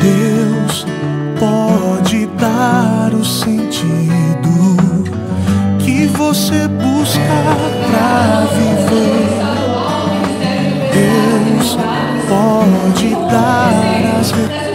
Deus pode dar o sentido que você busca pra viver. Deus pode dar as respostas.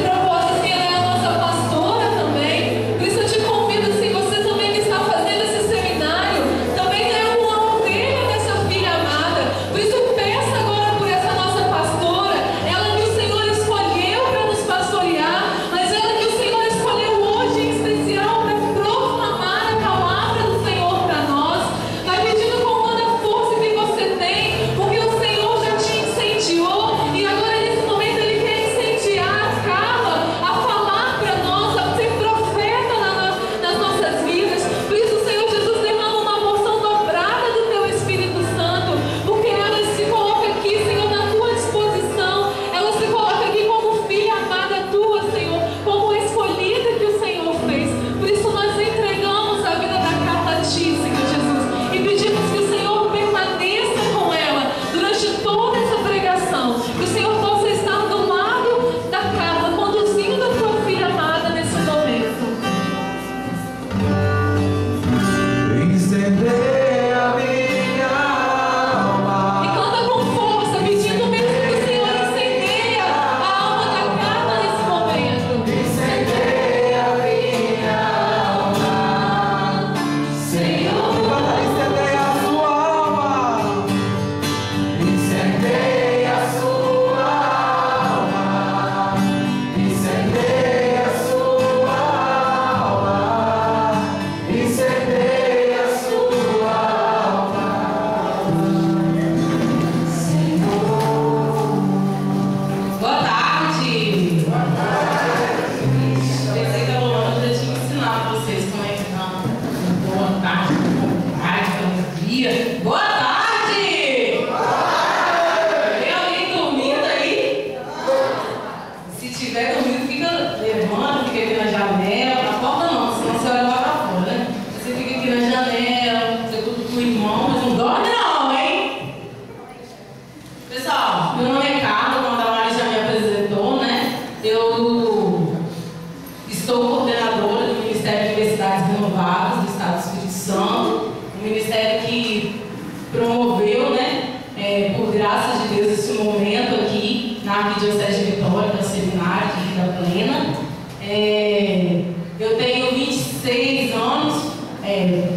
Eu tenho 26 anos,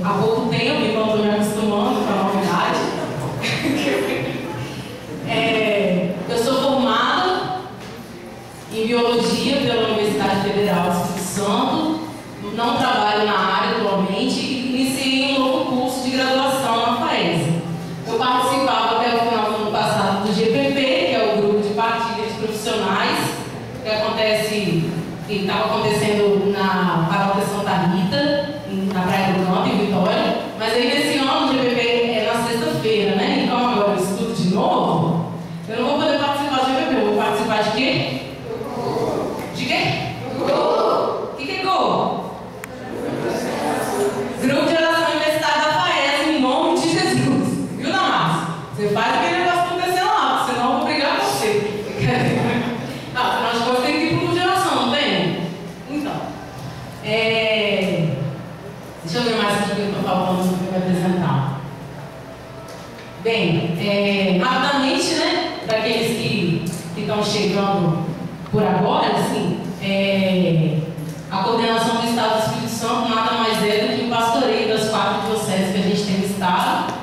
há pouco tempo, enquanto estou me acostumando com a novidade. Eu sou formada em Biologia pela Universidade Federal do Espírito Santo, não trabalho na área atualmente e iniciei um novo curso de graduação na FAES. Eu participava até o final do ano passado do GPP, que é o grupo de partilha de profissionais, que estava acontecendo na Paróquia Santa Rita, na Praia do Campo, em Vitória. Mas aí nesse ano o GPP é na sexta-feira, né? Então agora eu estudo de novo. Eu não vou poder participar do GPP, eu vou participar de quê? De quê? O que é GO? Grupo de Oração Universitária da FAES, em nome de Jesus. Viu, Damares? Você faz aquele negócio acontecer lá, senão eu vou brigar com você. Afinal de contas, tem que ir para o grupo de oração, não tem? Então, deixa eu ver mais aqui o que eu estou falando para me apresentar. Bem, rapidamente, né, para aqueles que estão chegando por agora, assim, a coordenação do Estado do Espírito Santo nada mais é do que o pastoreio das 4 dioceses que a gente tem no Estado,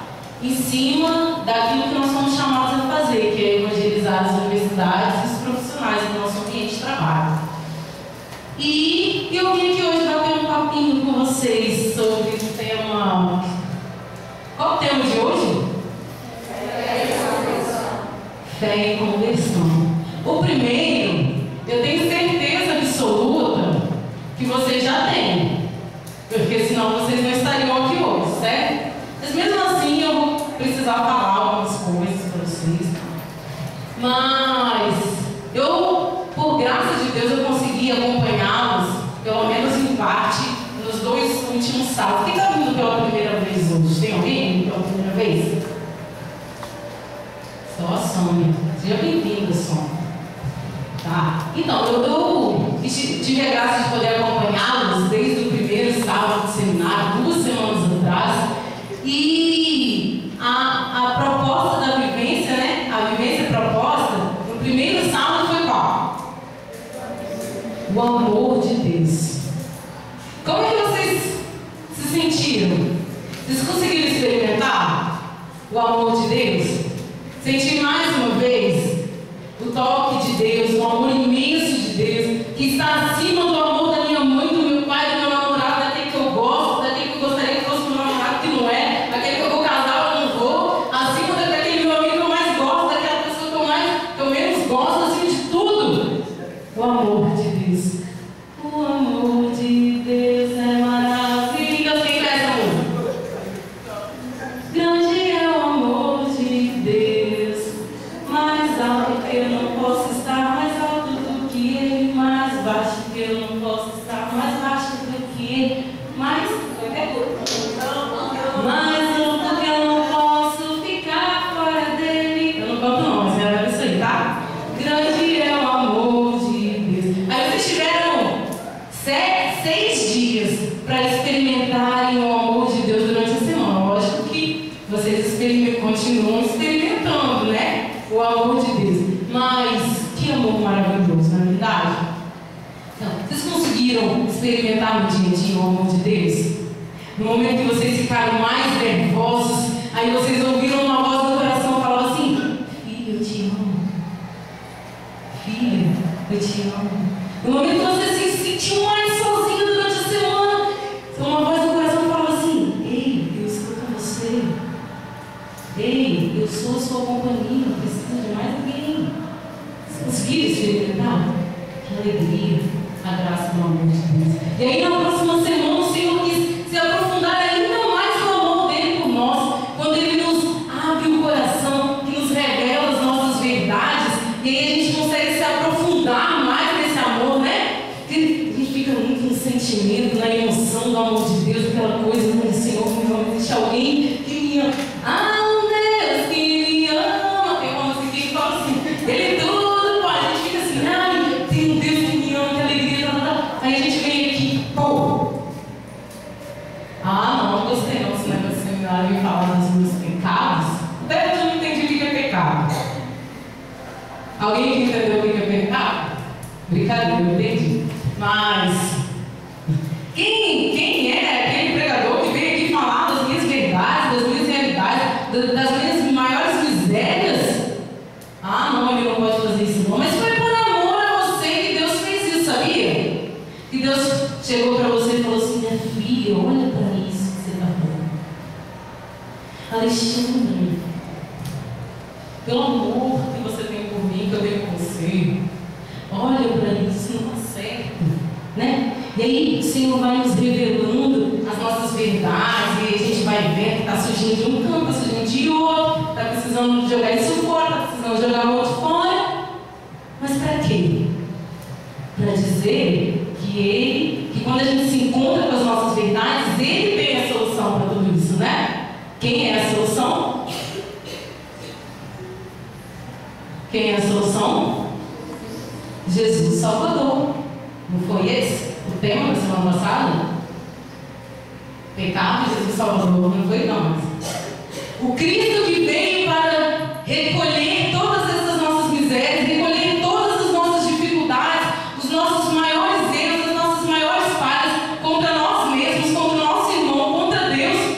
em cima daquilo que nós somos chamados a fazer, que é evangelizar as universidades e os profissionais do nosso ambiente de trabalho. E eu vim aqui hoje bater um papinho com vocês sobre o tema. Qual o tema de hoje? Fé e conversão. O primeiro, eu tenho certeza absoluta que vocês já têm, porque senão vocês não estariam aqui hoje, certo? Mas mesmo assim eu vou precisar falar algumas coisas para vocês. Mas eu, por graça de Deus, eu consegui acompanhá-los, pelo menos em parte, nos 2 últimos sábados. Quem está vindo pela primeira vez hoje? Tem alguém vindo pela primeira vez? Só a Sônia. Seja bem-vinda, Sônia. Tá? Então, eu tive a graça de poder acompanhá-los desde o primeiro sábado do seminário, 2 semanas atrás, e a proposta da vivência, né? A vivência proposta, no primeiro sábado foi qual? O amor de Deus. Como é que vocês se sentiram? Vocês conseguiram experimentar o amor de Deus? Sentir mais uma vez o toque de Deus, o amor imenso de Deus, que está acima do amor da minha mãe, do meu pai, do meu namorado, daquele que eu gosto, daquele que eu gostaria que fosse meu namorado, que não é, daquele que eu vou casar ou não vou, acima daquele meu amigo que eu mais gosto, daquela pessoa que eu menos gosto, acima de tudo. O amor de Deus. O amor de Deus é maravilhoso. Quem conhece essa música? Grande é o amor de Deus, mais alto que eu não posso estar, mais alto do que Ele, mais baixo que eu não posso estar, mais baixo do que Ele, mais alto que eu não posso ficar fora dele. Eu não canto não, mas era isso aí, tá? Grande é o amor de Deus. Aí vocês tiveram 6 dias para experimentarem o amor de Deus durante a semana. Lógico que vocês continuam experimentando, né? O amor de Deus. Mas que amor maravilhoso, não é verdade? Então, vocês conseguiram experimentar no dia a dia o amor de Deus? No momento que vocês ficaram mais nervosos, aí vocês ouviram uma voz do coração que falava assim: filho, eu te amo. Filho, eu te amo. No momento que você se sentiu mais sozinho durante a semana, uma voz do coração falava assim: ei, eu estou com você. Ei, eu sou a sua companhia, não precisa de mais ninguém. Vocês conseguiram experimentar? Que alegria, a graça do amor de Deus. E aí na próxima semana o Senhor quis se aprofundar ainda mais no amor dele por nós, quando Ele nos abre o coração, que nos revela as nossas verdades, e aí a gente consegue se aprofundar mais nesse amor, né? A gente fica muito no sentimento, na emoção do amor de Deus, aquela coisa, né? Senhor, me existe alguém que me ama. Um Deus que me ama. Tem uma música que fala assim: Ele tudo pode. A gente fica assim: ai, tem um Deus que me ama, que alegria, Aí a gente vem aqui, pô. Não gostei não, se não é seminário me falar dos meus pecados. Até eu não entendi o que é pecado. Alguém que entendeu o que é pecado? Brincadeira, eu entendi. Mas quem é aquele pregador que veio aqui falar das minhas verdades, das minhas realidades, das minhas maiores misérias? Não, ele não pode fazer isso não. Mas foi por amor a você que Deus fez isso, sabia? Que Deus chegou para você e falou assim: minha filha, olha para isso que você está falando. Alexandre, pelo amor que você tem por mim, que eu tenho por você, olha para isso, não está certo, né? E aí o Senhor vai nos revelando as nossas verdades, e a gente vai vendo que está surgindo de um canto, está surgindo de outro, está precisando jogar isso fora, está precisando jogar o outro fora. Mas para quê? Para dizer que quando a gente se encontra com as nossas verdades, Ele tem a solução para tudo isso, né? Quem é a solução? Quem é a solução? Jesus Salvador. Não foi esse o tema da semana passada? Pecado e Jesus Salvador, não foi não. O Cristo que veio para recolher todas essas nossas misérias, recolher todas as nossas dificuldades, os nossos maiores erros, as nossas maiores falhas contra nós mesmos, contra o nosso irmão, contra Deus.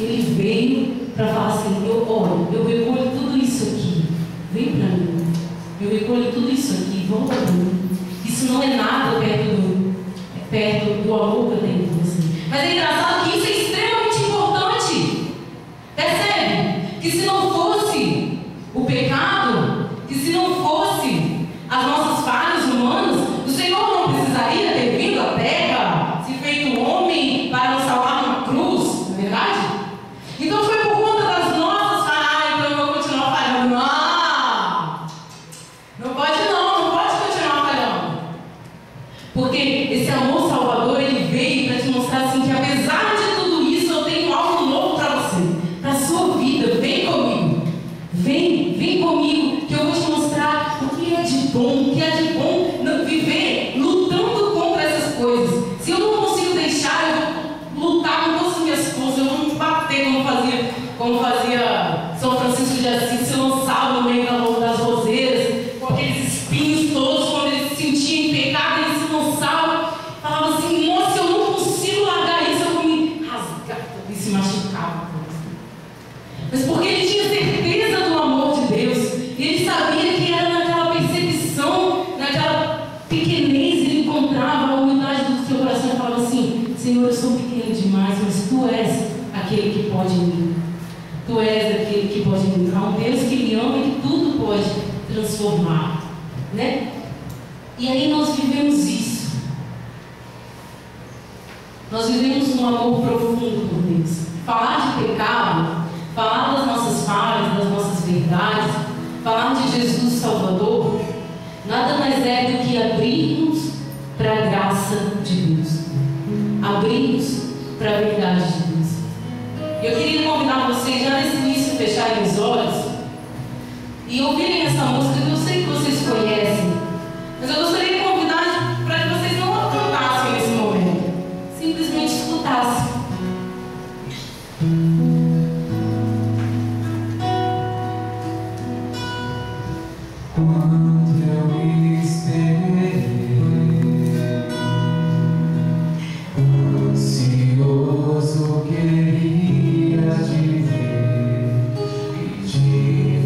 Ele veio para falar assim: eu recolho tudo isso aqui, vem para mim. Eu recolho tudo isso aqui, volta para mim. Isso não é nada perto do amor que eu tenho por você. Mas é engraçado que isso é extremamente importante. transformar, né? E aí nós vivemos isso. Nós vivemos um amor profundo por Deus. Falar de pecado, falar das nossas falhas, das nossas verdades, falar de Jesus Salvador, nada mais é do que abrir-nos para a graça de Deus, abrir-nos para a verdade de Deus. Eu queria convidar vocês, já nesse início, fecharem os olhos e ouvirem essa música que eu sei que vocês conhecem, mas eu gostaria de convidar para que vocês não a cantassem nesse momento, simplesmente escutassem. Quando eu esperei, ansioso queria te ver e te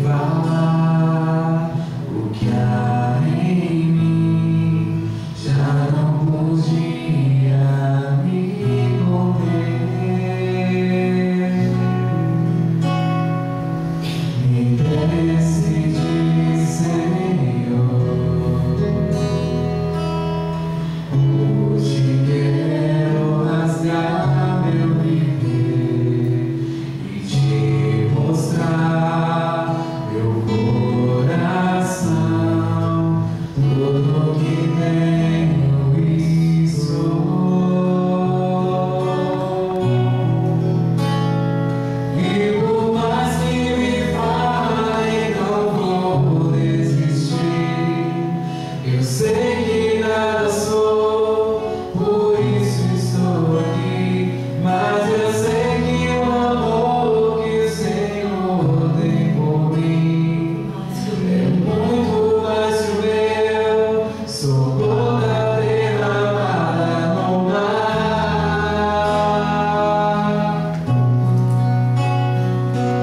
falar o que há em mim, já não podia me conter. Me decidi, Senhor, hoje quero rasgar meu viver e te mostrar meu coração, tudo que tenho e sou. E por mais que me falem, não vou desistir. Eu sei que nada sou, por isso estou aqui. Mas eu sei que o amor que o Senhor tem por mim é muito mais que o meu. Sou gota derramada no mar.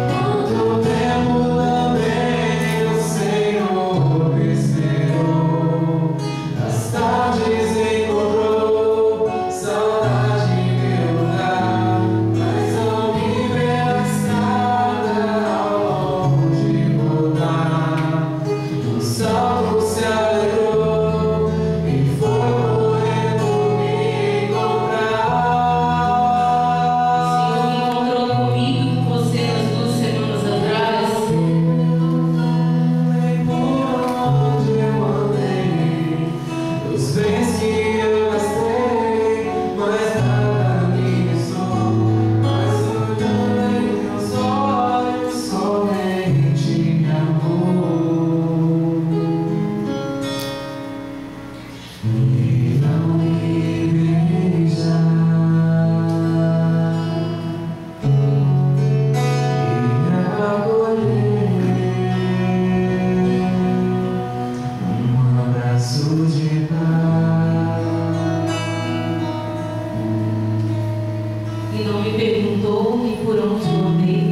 Quanto tempo também o Senhor me esperou, as tardes encontrou saudade em meu lugar, mas não me veio a estrada ao longe voltar. Um salto se alegrou e foi correndo me encontrar. O Senhor encontrou comigo e com você nas 2 semanas atrás. Nem por onde eu andei, os bens que eu gastei, mas nada me restou. Mas olhando em teus olhos, somente amor. E não me beijar, e me acolher, um abraço de paz. E não me perguntou nem por onde eu andei,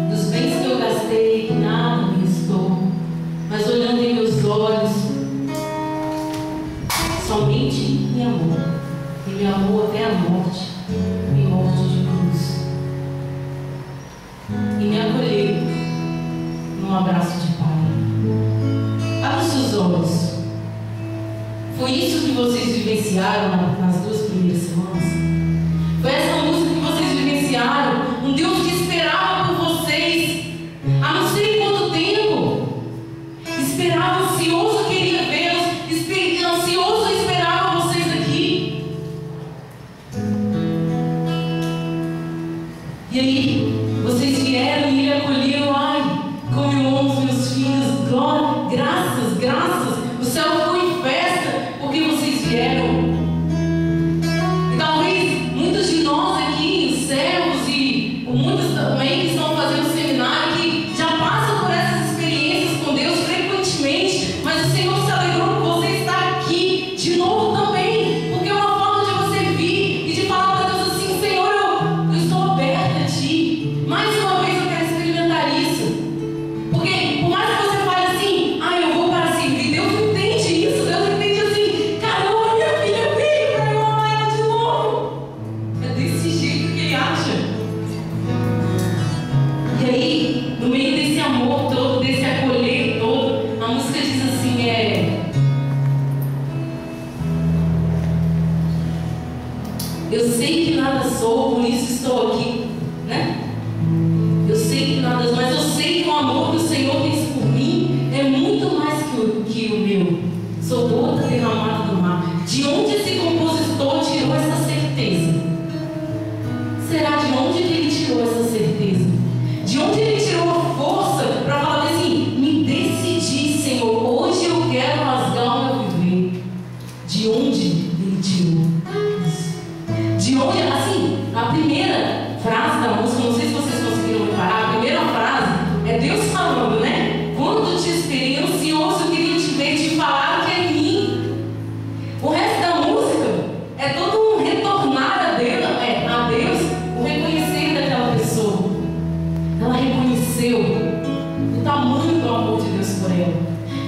dos bens que eu gastei, que nada me restou, mas olhando em meus olhos, somente me amou, e me amou até a morte, e morte de cruz, e me acolheu num abraço de pai. Abra os seus olhos. Foi isso que vocês vivenciaram nas 2 primeiras semanas? Foi essa música que vocês vivenciaram? Um Deus que esperava por vocês há não sei quanto tempo. Esperava, ansioso, queria vê-los, ansioso esperava vocês aqui. E aí, vocês vieram e Ele acolheu. Ai, como eu amo os meus filhos. Glória, graças, graças. O céu foi em festa porque vocês vieram. E talvez muitos de nós aqui, servos e muitos também que estão fazendo seminário, que já passam por essas experiências com Deus frequentemente, mas o Senhor se alegrou por você estar aqui de novo também, porque é uma forma de você vir e de falar para Deus assim: Senhor, eu estou aberta a Ti, mais uma vez eu quero experimentar isso. Porque por mais que você fale assim, eu vou para servir, Deus entende isso, Deus entende assim: caramba, minha filha veio para eu amar ela de novo. É desse jeito que Ele acha. E aí, no meio desse amor todo, desse acolher todo, a estou aqui, né? Eu sei que nada, mas eu sei que o amor que o Senhor tem por mim é muito mais que o meu. Sou gota derramada do mar. De onde esse compositor tirou essa certeza? Será de onde ele tirou essa certeza? De onde ele tirou a força para falar assim: me decidi, Senhor, hoje eu quero rasgar o meu viver? De onde ele tirou isso? De onde, assim, a primeira frase da música, não sei se vocês conseguiram reparar, a primeira frase é Deus falando, né? Quando te esperei ansioso, eu queria te ver, te falar que é em mim. O resto da música é todo um retornar a Deus, o reconhecer daquela pessoa. Ela reconheceu o tamanho do amor de Deus por ela.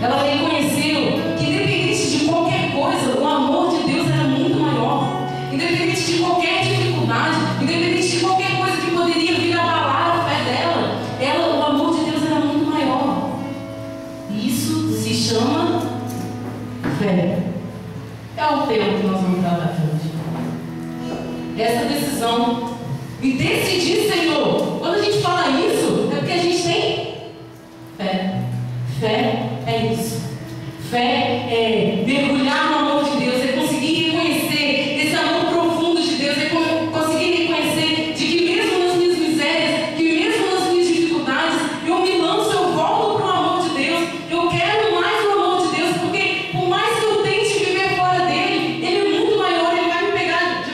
Ela reconheceu que, independente de qualquer coisa, o amor de Deus era muito maior. Independente de qualquer dificuldade, independente de qualquer coisa que poderia vir abalar a fé dela, o amor de Deus era muito maior. E isso se chama fé. É o tema que nós vamos tratar hoje. Essa decisão. E decidir, Senhor. Quando a gente fala isso, é porque a gente tem fé. Fé é isso. Fé é mergulhar no amor de Deus, é conseguir reconhecer esse amor profundo de Deus, é conseguir reconhecer de que mesmo nas minhas misérias, que mesmo nas minhas dificuldades, eu me lanço, eu volto para o amor de Deus. Eu quero mais o amor de Deus, porque por mais que eu tente viver fora dele, ele é muito maior, ele vai me pegar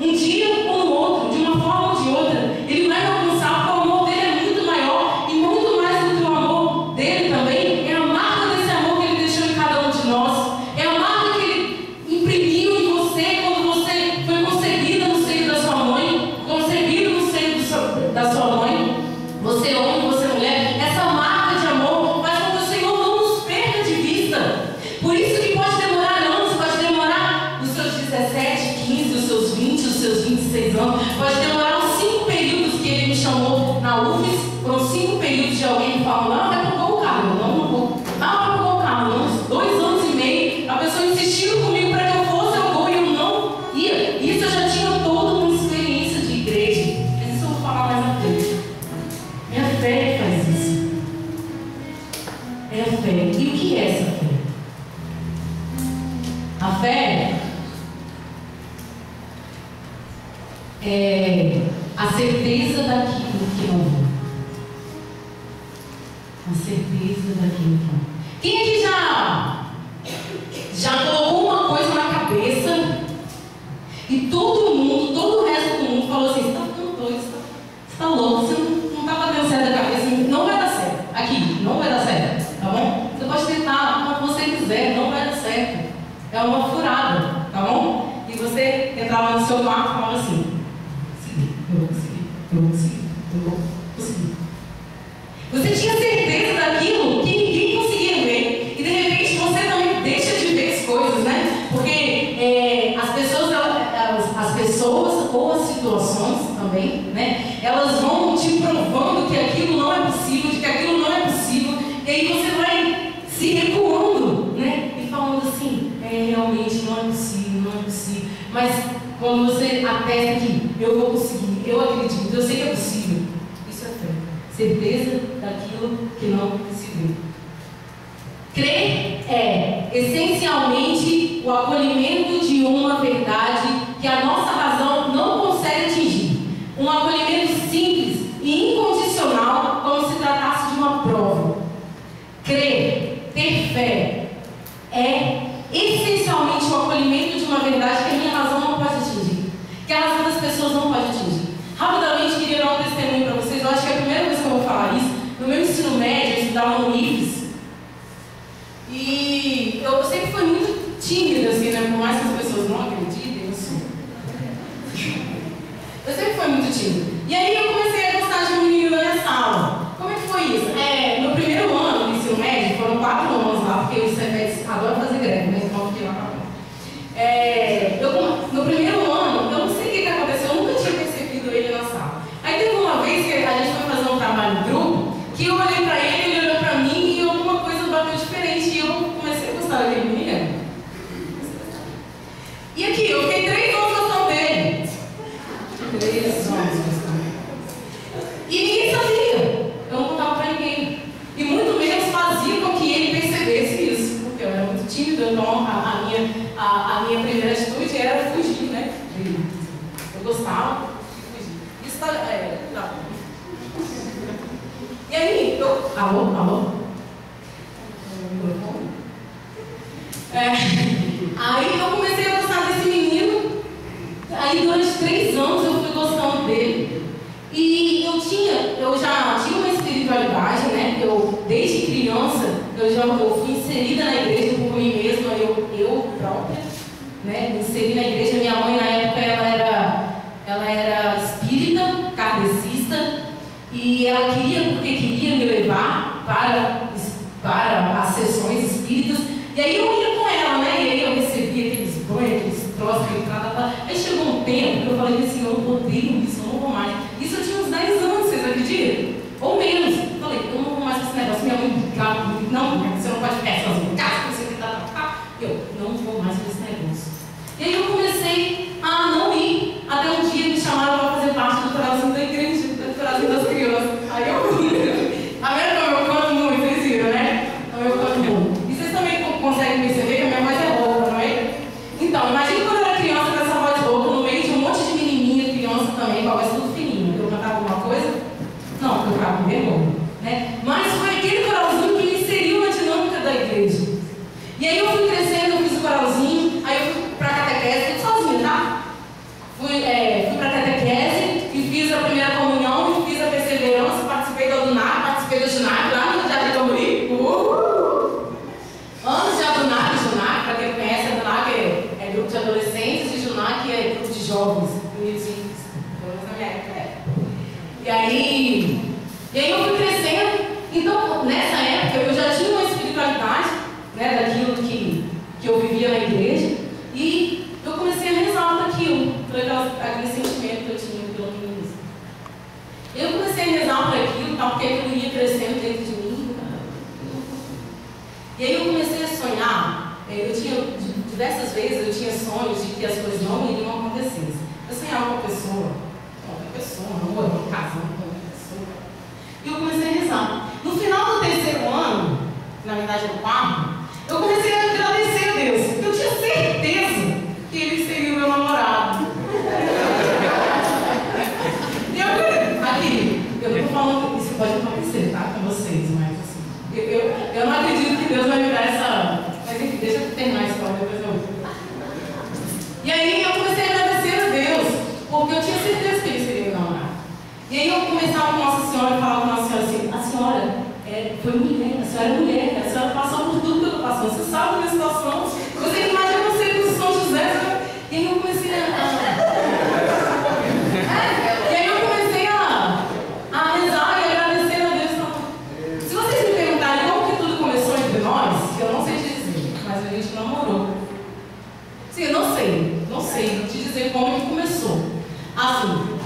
um dia ou no outro, de uma forma ou de outra. Ele vai me alcançar, porque o amor dele é muito maior, e muito mais do que o amor dele também é a marca desse amor que ele deixou em cada um de nós. É a marca que ele imprimiu em você quando você foi concebida no seio da sua mãe, concebido no seio da sua mãe. Você homem, você mulher, essa marca de amor faz com que o Senhor não nos perca de vista. Por isso que pode demorar anos, pode demorar os seus 17, 15, os seus 20, os seus 26 anos, pode demorar os 5 períodos que ele me chamou na UFES. Foram 5 períodos de alguém que falou: não, vai pro o carro, não vou. Não, vai pro o carro, não. 2 anos e meio, a pessoa insistindo comigo para que eu fosse, eu vou, e eu não ia. Isso eu já tinha toda uma experiência de igreja. Mas isso eu vou falar mais à frente. Minha fé faz isso. É a fé. E o que é essa fé? A fé é a certeza daquilo que não vê. A certeza daquilo que não vê. Quem aqui já colocou uma coisa na cabeça e todo mundo, todo o resto do mundo falou assim: você está ficando doido, você está louco, você não está batendo certo da cabeça, não vai dar certo. Aqui, não vai dar certo, tá bom? Você pode tentar como você quiser, não vai dar certo. É uma furada, tá bom? E você entrava no seu quarto e falava assim: eu vou conseguir, eu vou conseguir, eu vou conseguir. Você tinha certeza daquilo que ninguém conseguia ver. E de repente você também deixa de ver as coisas, né? Porque as pessoas ou as situações também, né? Elas vão te provando que aquilo não é possível, de que aquilo não é possível. E aí você vai se recuando, né? E falando assim: realmente não é possível, não é possível. Mas quando você atesta que eu vou conseguir, eu acredito, eu sei que é possível, isso é fé. Certeza daquilo que não se vê. Crer é, essencialmente, o acolhimento de uma verdade que a nossa razão não consegue atingir. Um acolhimento simples e incondicional, como se tratasse de uma prova. Crer, ter fé, é essencialmente o acolhimento de uma verdade que a minha razão não pode atingir, que a razão das pessoas não pode atingir. Rapidamente, queria dar um testemunho para vocês. Eu acho que é a primeira vez que eu vou falar isso. No meu ensino médio, eu estudava no IFES. E eu sempre fui muito tímida, assim, né? Por mais que as pessoas não acreditem, eu sou. Eu sempre fui muito tímida. E aí eu comecei a gostar de um menino da minha sala. Como é que foi isso? No primeiro ano do ensino médio, foram 4 anos lá, porque os CEPETs adoram fazer greve, né? Então eu fiquei lá para no primeiro ano, eu não sei o que aconteceu, eu nunca tinha percebido ele na sala. Aí teve uma vez que a gente foi fazer um trabalho em grupo, que eu olhei para ele, ele olhou para mim e alguma coisa bateu diferente. E eu comecei a gostar daquele menino. E aqui, eu fiquei 3 anos gostando dele. 3 anos. Alô? Alô? Aí eu comecei a gostar desse menino. Aí durante 3 anos eu fui gostando dele. E eu já tinha uma espiritualidade, né? Desde criança, eu fui inserida na igreja por mim mesma, eu própria, né? Me inseri na igreja. Minha mãe, na época, ela era espírita, kardecista, e ela porque queria me levar para as sessões espíritas. E aí eu ia com ela, né? E aí eu recebia aqueles banhos, aqueles troços, Aí chegou um tempo que eu falei assim, eu odeio isso, eu não vou mais. Isso eu tinha uns 10 anos, vocês acreditam? Ou menos. Eu falei, eu não vou mais com esse negócio. Minha mãe brigava comigo, não, você não pode ficar sozinho em casa, você tem que dar. Eu não vou mais com esse negócio. E aí eu comecei a não ir. Até um dia me chamaram para fazer parte do coração da igreja, do coração das crianças. Aí eu fui. A verdade é que eu canto muito, vocês viram, né? Eu canto muito. E vocês também conseguem perceber que a minha voz é rouca, não é? Então, imagina quando eu era criança com essa voz rouca, no meio de um monte de menininha, criança também, com a voz tudo fininha. Eu cantava alguma coisa? Não, porque eu ficava com vergonha, né? Mas foi aquele coralzinho que me inseriu na dinâmica da igreja. E aí eu fui crescendo, eu fiz o coralzinho, aí eu fui pra catequese, tudo sozinha, tá? Fui pra catequese e fiz a primeira comunhão, e fiz a perseverança, participei do ADUNAC, participei do JUNAC, lá no Jardim Camburi. Anos de ADUNAC e JUNAC, para quem conhece, ADUNAC é grupo de adolescentes e JUNAC é grupo de jovens, unidos em Cristo. Pelo menos na minha época E aí eu fui crescendo. Então, nessa época, eu já tinha uma espiritualidade, né, daquilo que eu vivia na igreja, e eu comecei a rezar por aquilo, por aquele sentimento que eu tinha pelo feminismo. Eu comecei a rezar por aquilo, tal, porque aquilo ia crescendo dentro de mim. E aí eu comecei a sonhar. Eu tinha, diversas vezes, eu tinha sonhos de que as coisas não iriam acontecer. Eu sonhava com uma pessoa, namorando, casando com outra pessoa. E eu comecei a rezar. No final do 3º ano, na verdade no 4º, eu comecei a agradecer a Deus. Eu tinha certeza que ele seria o meu namorado. Eu estou falando, isso pode acontecer, tá? Com vocês, mas assim, eu não acredito que Deus vai me dar essa. Mas enfim, deixa eu terminar a história, depois eu. E aí eu comecei a agradecer a Deus, porque eu tinha certeza que ele seria meu namorado. E aí eu começava com Nossa Senhora e falava com Nossa Senhora assim: a senhora foi mulher, a senhora é mulher, a senhora passou por tudo que eu estou passando, você sabe da minha situação, você imagina você com São José. E aí eu comecei a rezar e agradecer a Deus. Se vocês me perguntarem como que tudo começou entre nós, eu não sei te dizer, mas a gente namorou. Sim, eu não sei te dizer como que começou. Assim,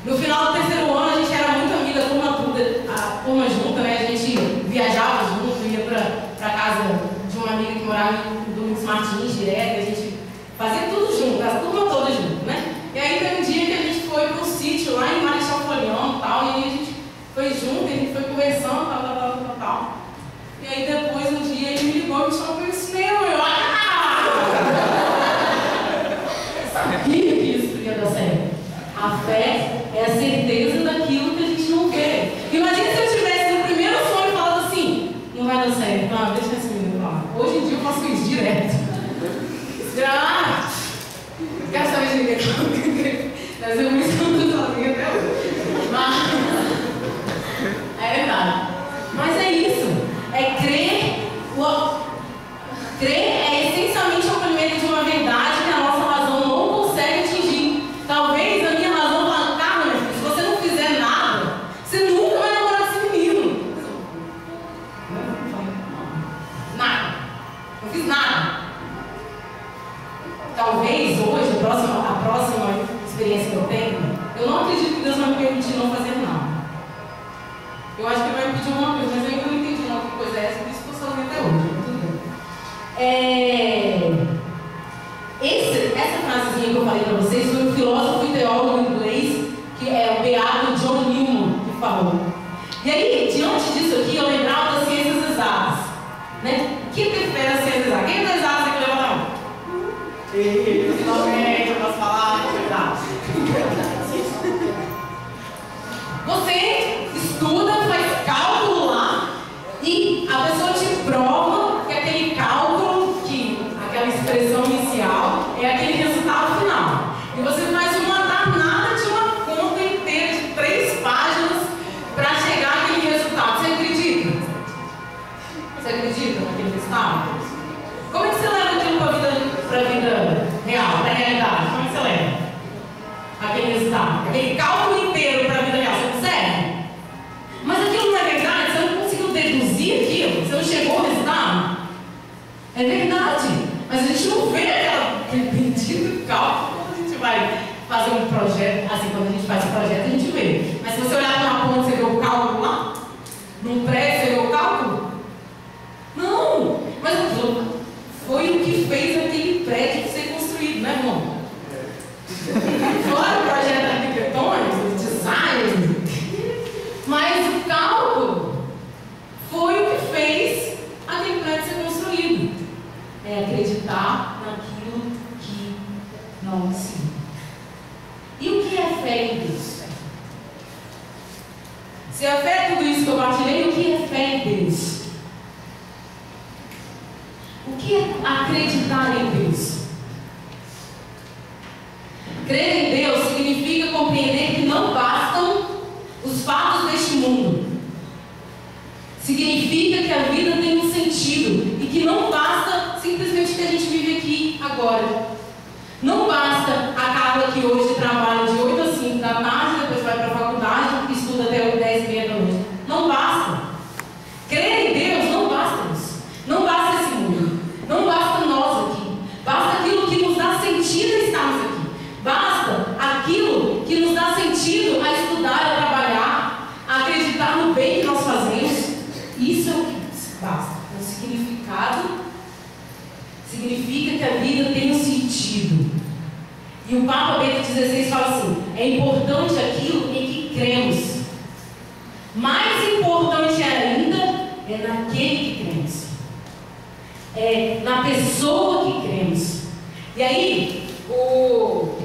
no final do 3º ano a gente era muito amiga, a turma junta, né? A gente viajava junto, ia pra casa de uma amiga que morava em Domingos Martins direto, a gente fazia tudo junto, a turma toda junto, né? E aí tem um dia que a gente foi para um sítio lá em Marechal Floriano e tal, e aí a gente foi junto, a gente foi conversando, tal. E aí depois um dia ele me ligou e me chamou para o cinema. Eu sabia que isso ia dar certo. A fé é a certeza daquilo que a gente não vê. Imagina se eu tivesse no primeiro sonho falado assim: não vai dar certo, não, deixa esse menino falar. Hoje em dia eu faço isso direto. Quero saber de ninguém. Mas eu me escuto sozinha até hoje. É verdade. Mas é isso. É crer. Crer é essencialmente o acolhimento de uma verdade que a nossa razão não consegue atingir. Talvez a minha razão fale: cara, se você não fizer nada, você nunca vai namorar esse menino. Nada. Não fiz nada. Talvez hoje, a próxima experiência que eu tenho, eu não acredito que Deus vai me permitir não fazer nada. Eu acho que Ele vai me pedir uma coisa, mas eu ainda não entendi uma coisa é essa, por isso que eu estou sozinha até hoje. Tudo bem. Essa frasezinha que eu falei para vocês foi um filósofo e teólogo inglês, que é o beato John Newman, que falou. E aí, diante disso aqui, eu lembrava das ciências exatas. Né? O que prefere as ciências exatas? Quem é das exatas aqui levanta a mão? Finalmente, eu posso falar, é verdade. Você estuda, faz cálculo lá, real, para a realidade, como é que você leva? Aquele resultado, aquele cálculo inteiro para a vida real, você consegue? Mas aquilo não é verdade, você não conseguiu deduzir aquilo, você não chegou ao resultado? É verdade, mas a gente não vê aquele bendito cálculo quando a gente vai fazer um projeto, assim, quando a gente faz um projeto a gente vê. Mas se você olhar para uma ponte, você vê o cálculo lá? Num prédio, você vê o cálculo? Não, mas aquilo foi o que fez aquele prédio ser construído, né, irmão? Fora o projeto arquitetônico, o design, mas o cálculo foi o que fez aquele prédio ser construído. É acreditar naquilo que não se vê. E o que é fé em Deus? Se a fé é tudo isso que eu partilhei, o que é fé em Deus? O que é acreditar em Deus? Crer em Deus significa compreender que não bastam os fatos deste mundo. Significa que a vida tem um sentido e que não basta simplesmente que a gente vive aqui agora. Não basta a Carla que hoje trabalha de 8 às 5 da tarde, depois vai para a faculdade e estuda até 10h30 da noite. Não basta. Crer em Deus não basta isso. Não basta esse mundo. Não basta nós aqui. Basta aquilo que nos dá sentido a estarmos aqui. Basta aquilo que nos dá sentido a estudar, a trabalhar, a acreditar no bem que nós fazemos. Isso é o que basta. O significado significa que a vida tem um sentido. E o Papa Bento XVI fala assim: é importante aquilo em que cremos. Mais importante ainda é naquele que cremos. É na pessoa que cremos. E aí, o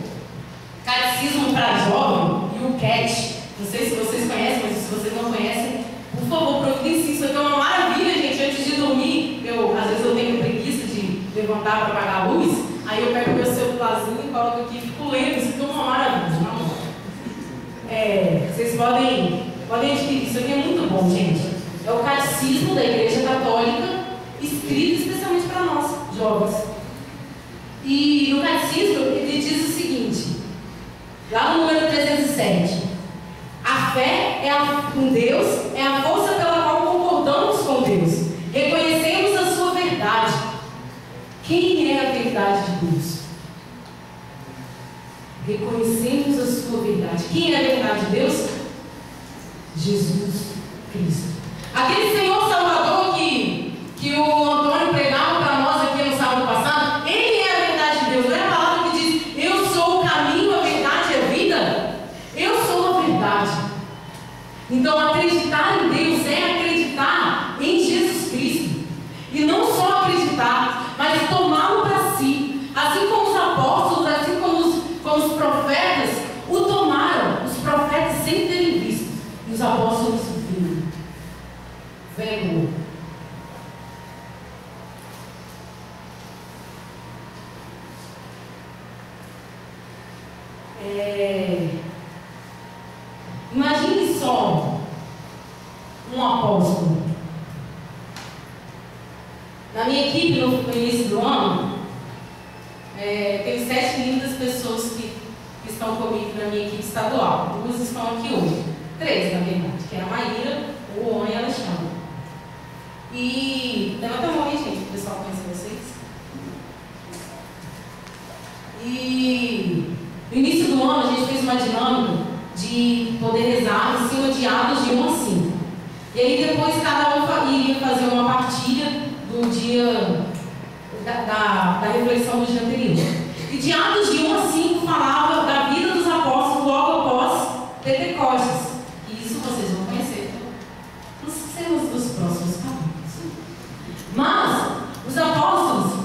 Catecismo para Jovem e o CAT, não sei se vocês conhecem, mas se vocês não conhecem, por favor, providencie. Isso aqui é uma maravilha, gente. Antes de dormir, às vezes eu tenho preguiça de levantar para apagar a luz, aí eu pego meu celularzinho e coloco aqui e fico lendo. Isso aqui é uma maravilha, não? Vocês podem adquirir. Isso aqui é muito bom, gente. É o Catecismo da Igreja Católica, escrito especialmente para nós, jovens. E no Catecismo ele diz o seguinte, lá no número 307: a fé em Deus é a força pela qual concordamos com Deus, reconhecemos a sua verdade. Quem é a verdade de Deus? Reconhecemos a sua verdade. Quem é a verdade de Deus? Jesus Cristo. Aquele Senhor Salvador que o Antônio pregava para nós aqui no sábado passado, Ele é a verdade de Deus. Não é a palavra que diz: eu sou o caminho, a verdade e a vida? Eu sou a verdade. Então acreditar em Deus é acreditar em Jesus Cristo. E não só acreditar, mas tomá-lo para si. Assim como os apóstolos, assim como os profetas o tomaram. Os profetas sem terem visto. E os apóstolos viram. Vendo. Imagine só um apóstolo. Na minha equipe, no início do ano, tem 7 lindas pessoas que estão comigo na minha equipe estadual. 2 estão aqui hoje. 3, na verdade, que é a Maíra, o Juan e a Alexandre. E levanta a mão aí, gente, para o pessoal conhecer vocês. E no início do ano, a gente fez uma dinâmica de poder rezar em cima de Atos de 1 a 5. E aí depois cada um iria fazer uma partilha do dia da reflexão do dia anterior. E de Atos de 1 a 5 falava da vida dos apóstolos logo após Pentecostes. E isso vocês vão conhecer nos cenas dos próximos capítulos. Mas os apóstolos,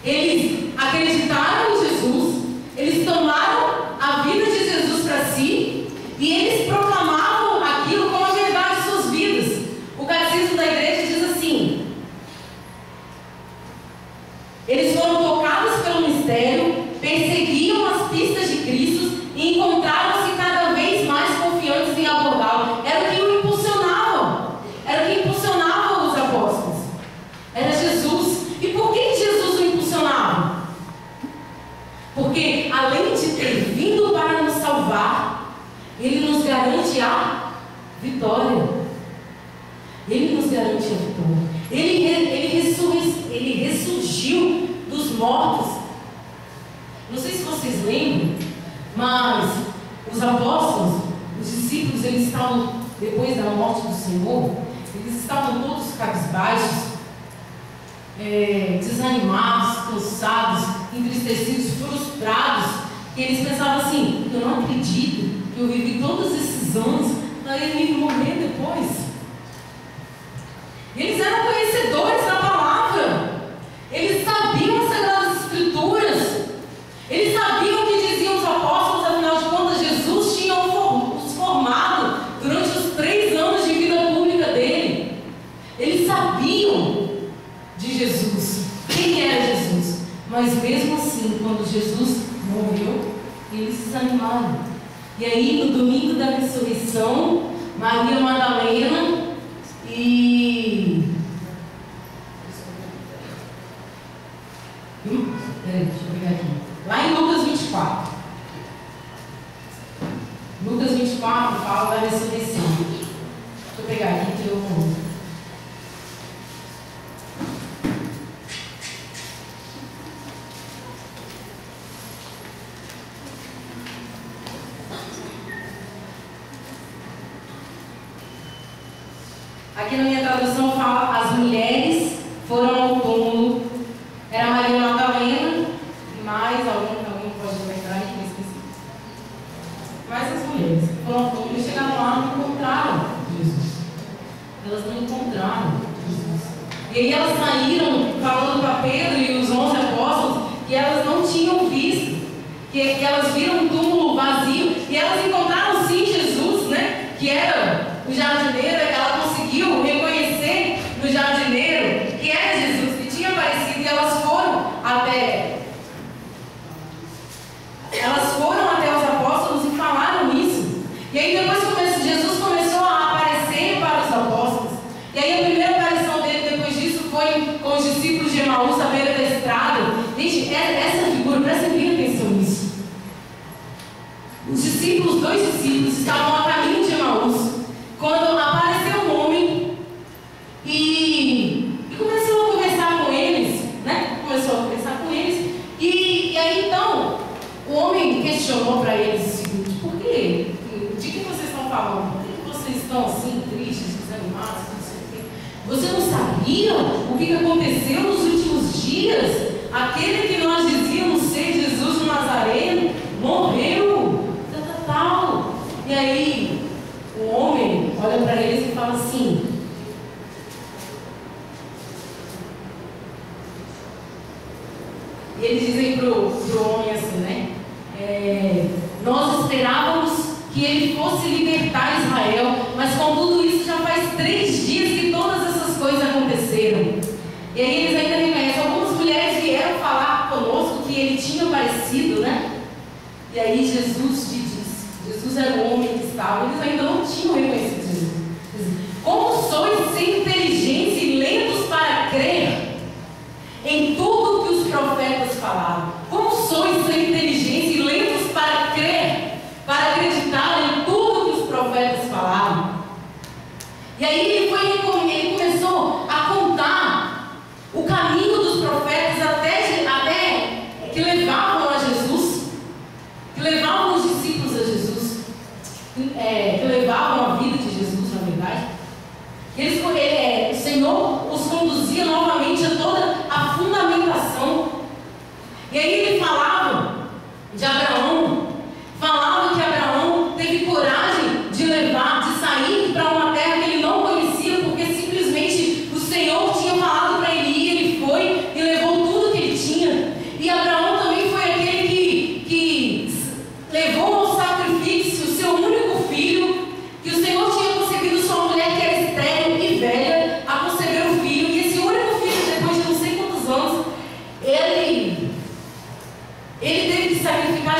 eles acreditaram em Jesus, eles tomaram a vida de Jesus para si e eles proclamavam aquilo como a verdade de suas vidas. O Catecismo da Igreja diz assim: eles foram tocados pelo mistério, perseguiam as pistas de Cristo e encontraram-se cada vez mais confiantes em abordá-lo. Era o que o impulsionava. Era o que impulsionava os apóstolos. Era Jesus. E por que Jesus o impulsionava? Porque além de ter vindo para nos salvar, Ele nos garante a vitória. Ele nos garante a vitória. Ele ressurgiu dos mortos. Não sei se vocês lembram, mas os apóstolos, os discípulos, eles estavam, depois da morte do Senhor, eles estavam todos cabisbaixos, desanimados, cansados, entristecidos, frustrados. E eles pensavam assim: eu não acredito que eu vivi todos esses anos para ele morrer depois. Eles eram conhecedores da palavra, eles sabiam as Sagradas Escrituras, eles sabiam o que diziam os apóstolos. Afinal de contas, Jesus tinha os formado durante os 3 anos de vida pública dele. Eles sabiam de Jesus, quem era Jesus, mas mesmo assim, quando Jesus morreu, eles se desanimaram. E aí, no domingo da ressurreição, Maria Madalena deixa eu pegar aqui. Lá em Lucas 24. Lucas 24 fala da ressurreição. Deixa eu pegar aqui que eu. Aqui na minha tradução fala: as mulheres foram ao túmulo. Era Maria Madalena e mais alguém pode lembrar que eu esqueci. Mas as mulheres foram ao túmulo e chegaram lá e não encontraram Jesus. Elas não encontraram Jesus. E aí elas saíram falando para Pedro e os 11 apóstolos que elas não tinham visto, que elas viram um túmulo vazio e elas encontraram sim Jesus, né? Que era o jardineiro. Ela conseguiu reconhecer no jardineiro que era Jesus, que tinha aparecido, e elas foram até os apóstolos e falaram isso. E aí depois Jesus começou a aparecer para os apóstolos. E aí a primeira aparição dele depois disso foi com os discípulos de Emaús à beira da estrada. Gente, essa figura, presta bem atenção nisso. Os discípulos, 2 discípulos, estavam a caminho de Emaús, quando apareceu um homem e começou a conversar com eles, né? E aí então o homem questionou para eles o seguinte: por quê? De que vocês estão falando? Por que vocês estão assim, tristes, desanimados, não sei o quê? Vocês não sabiam o que aconteceu nos últimos dias? Aquele que nós dizíamos ser Jesus o Nazareno morreu, tal. E aí o homem olha para eles e fala assim: e eles dizem pro homem assim, né? Nós esperávamos que ele fosse libertar Israel, mas com tudo isso já faz 3 dias que todas essas coisas aconteceram. E aí eles ainda reconhecem. Algumas mulheres vieram falar conosco que ele tinha aparecido, né? E aí Jesus diz: Jesus era o homem que estava. Eles ainda não tinham reconhecido Jesus. Como sois sem inteligência e lentos para crer em tudo que os profetas falaram? Como sois sem inteligência e lentos para crer, para acreditar em tudo que os profetas falaram? E aí ele começou a contar o caminho dos profetas até que levavam a Jesus, que levavam os discípulos a Jesus, que levavam a vida de Jesus, na verdade. O Senhor os conduzia novamente a toda a fundamentação. E aí ele falava de Abraão, falava que Abraão teve coragem de sair para uma terra que ele não conhecia, porque simplesmente o Senhor tinha falado para ele ir, ele foi e levou tudo que ele tinha. E Abraão também foi aquele que levou ao sacrifício o seu único filho, que o Senhor tinha concebido sua mulher, que era estéril e velha, a conceber um filho. E esse único filho, depois de não sei quantos anos, ele teve que sacrificar.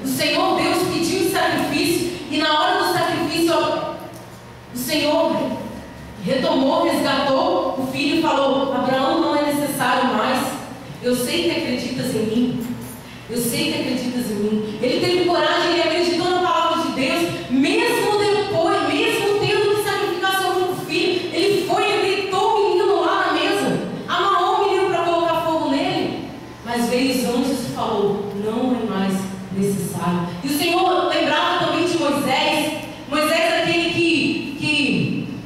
O Senhor Deus pediu o sacrifício, e na hora do sacrifício o Senhor retomou, resgatou o filho e falou: Abraão, não é necessário mais, eu sei que acreditas em mim. Eu sei que acreditas em mim. Ele teve coragem, ele acreditou na palavra de Deus, mesmo depois, mesmo tendo que sacrificar seu único filho. Ele foi e deitou o menino lá na mesa, amarrou o menino para colocar fogo nele. Mas veio os anjos e falou: não é mais necessário. E o Senhor lembrava também de Moisés. Moisés é aquele que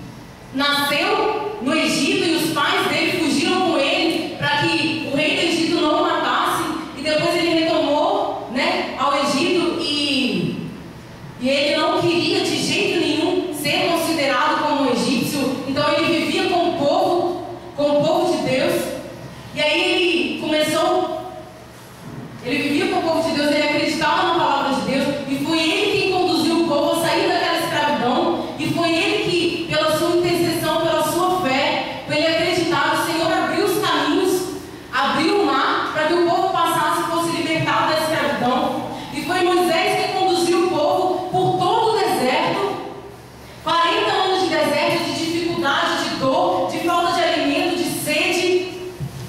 nasceu no Egito e os pais dele fugiram com ele para que o rei do Egito não o matasse. E depois ele retomou, né, ao Egito e ele não queria de jeito nenhum ser considerado como um egípcio. Então ele vivia com o povo de Deus. E aí ele vivia com o povo de Deus, ele acreditava na palavra de Deus, e foi ele quem conduziu o povo a sair daquela escravidão, e foi ele que, pela sua intercessão, pela sua fé, por ele acreditar, o Senhor abriu os caminhos, abriu o mar, para que o povo passasse e fosse libertado da escravidão. E foi Moisés que conduziu o povo por todo o deserto, 40 anos de deserto, de dificuldade, de dor, de falta de alimento, de sede,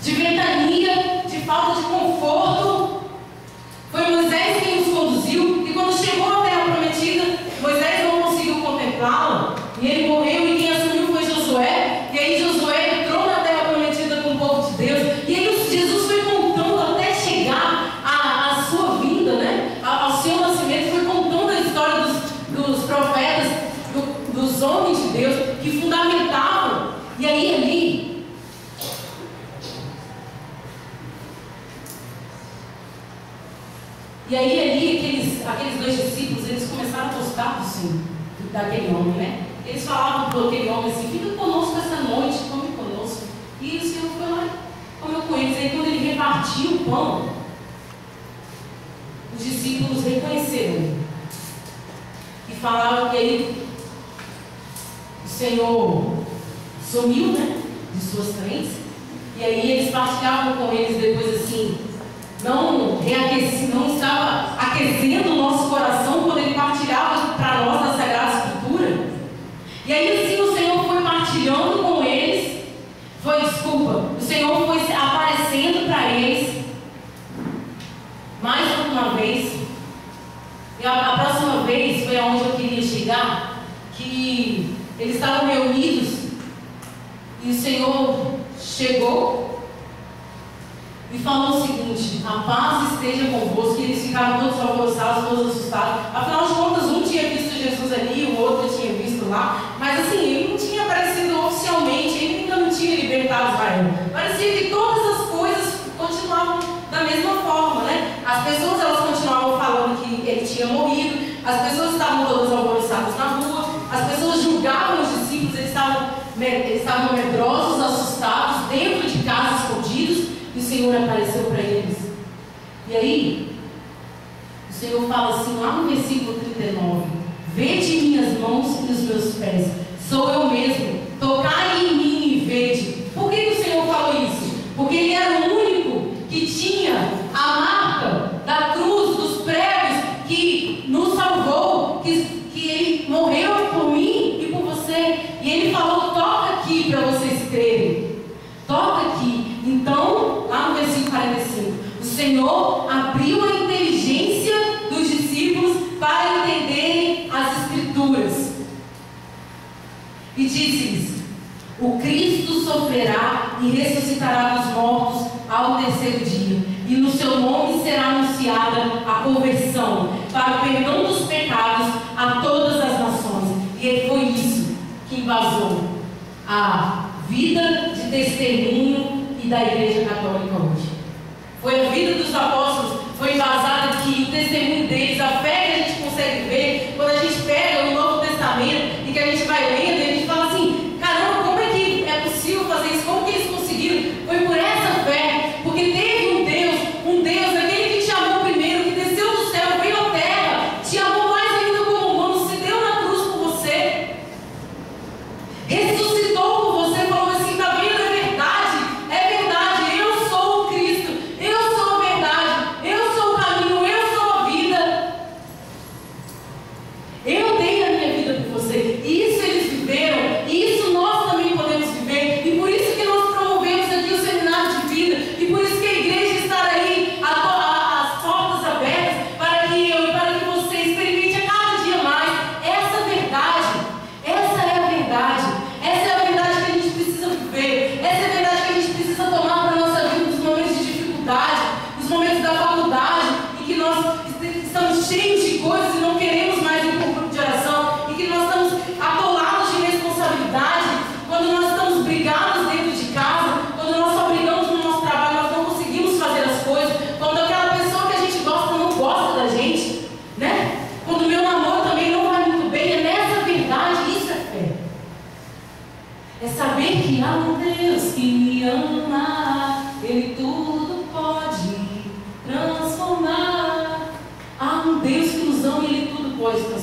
de ventania, de falta de conforto. Foi Moisés quem os conduziu, e quando chegou à terra prometida, Moisés não conseguiu contemplá-la, e ele morreu, e quem assumiu foi Josué. E aí Josué entrou na terra prometida com o povo de Deus, e aí Jesus foi contando até chegar à sua vinda, né? Ao seu nascimento, foi contando a história dos profetas, dos homens de Deus, que fundamentavam. E aí ali, aqueles dois discípulos, eles começaram a gostar do Senhor, daquele homem, né? Eles falavam para aquele homem assim: fica conosco essa noite, come conosco. E o Senhor foi lá e comeu com eles. Aí quando ele repartiu o pão, os discípulos reconheceram ele. E falaram que ele, o Senhor sumiu, né, de suas crenças. E aí eles partilhavam com eles depois assim: não estava aquecendo o nosso coração quando ele partilhava para nós da Sagrada Escritura. E aí assim o Senhor foi partilhando com eles, o Senhor foi aparecendo para eles mais uma vez. E a próxima vez foi aonde eu queria chegar, que eles estavam reunidos e o Senhor chegou e falou o seguinte: a paz esteja convosco. E eles ficaram todos alvoroçados, todos assustados. Afinal de contas, um tinha visto Jesus ali, o outro tinha visto lá. Mas assim, ele não tinha aparecido oficialmente, ele ainda não tinha libertado Israel. Parecia que todas as coisas continuavam da mesma forma, né? As pessoas, elas continuavam falando que ele tinha morrido. As pessoas estavam todas alvoroçadas na rua. As pessoas julgavam os discípulos, eles estavam medrosos, assustados, dentro de casa, escondidos. E o Senhor apareceu para eles. E aí, o Senhor fala assim, lá no versículo 39: vede minhas mãos e os meus pés, sou eu mesmo, tocai em mim e vede. Por que o Senhor falou isso? Porque ele era o único que tinha a marca da cruz, dos pregos, que nos salvou, que ele morreu por mim e por você. E ele falou: toca aqui para vocês crerem. Toca aqui. Então, lá no versículo 45, o Senhor abriu a inteligência dos discípulos para entenderem as Escrituras. E disse-lhes: o Cristo sofrerá e ressuscitará dos mortos ao terceiro dia, e no seu nome será anunciada a conversão para o perdão dos pecados a todas as nações. E foi isso que embasou a vida de testemunho e da Igreja Católica hoje. Foi a vida dos apóstolos, foi embasada aqui, o testemunho deles, a fé que a gente consegue ver quando a gente pega o Novo Testamento e que a gente vai lendo e a gente fala assim: caramba, como é que é possível fazer isso? Como que eles conseguiram? Foi por essa fé, porque teve um Deus, aquele que te amou primeiro, que desceu do céu, veio à terra, te amou mais ainda como humano, se deu na cruz por você, ressuscitou por você, falou assim: tá vendo? É verdade, eu sou o Cristo, eu sou a verdade, eu sou o caminho, eu sou a vida.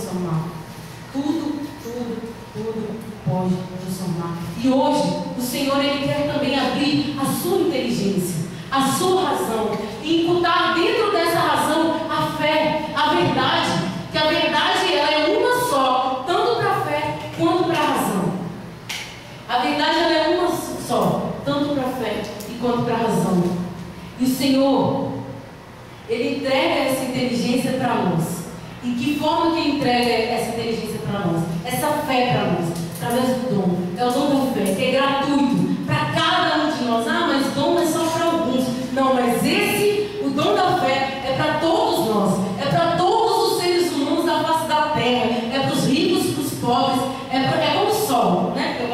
transformar. Tudo pode transformar. E hoje, o Senhor, Ele quer também abrir a sua inteligência, a sua razão, e imputar dentro dessa razão a fé, a verdade, que a verdade ela é uma só, tanto para a fé quanto para a razão. A verdade ela é uma só, tanto para a fé quanto para a razão. E o Senhor, Ele entrega essa inteligência para nós. E que forma que Ele entrega essa inteligência para nós? Essa fé para nós, através do dom. É o dom da fé, que é gratuito para cada um de nós. Ah, mas dom é só para alguns. Não, mas o dom da fé é para todos nós. É para todos os seres humanos da face da terra. É para os ricos, para os pobres. É como o sol, né? Eu